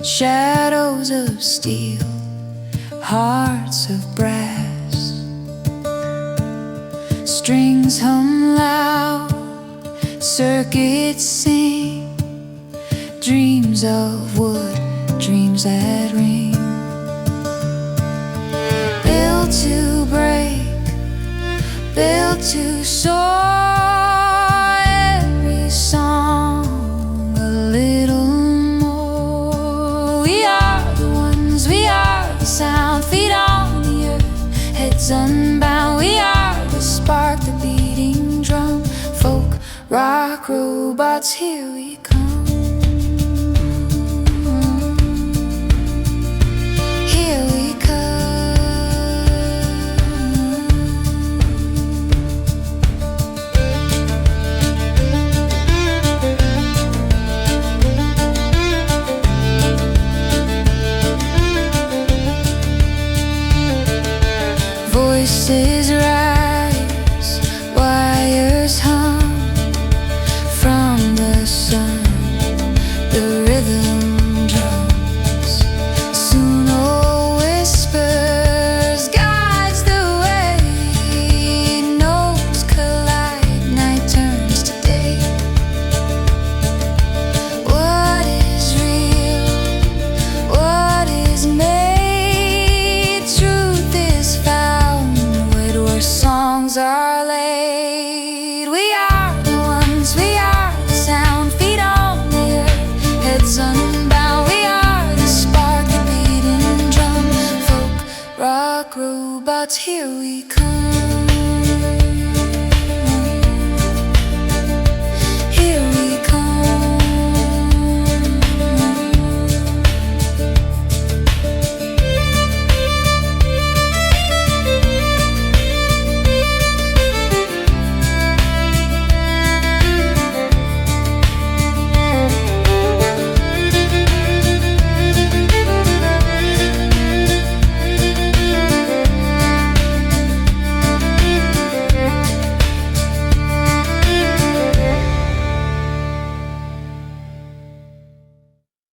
Shadows of steel, hearts of brass, strings hum loud, circuits sing, dreams of wood, dreams that ring. Built to break, built to soar, every song a little more. We are the ones, we are the sound, feet on the earth, heads unbound. We are the spark, the beating drum, folk, rock, robots, here we come. Here we come. Voices rise, wires hum from the sun, the rhythm drums. Soon old whispers guides the way. Notes collide, night turns to day. What is real? What is made? Truth is found where songs are laid. We are the ones, we are the sound, feet on the earth, heads unbound. We are the spark, the beating drum, folk, rock, robots, here we come.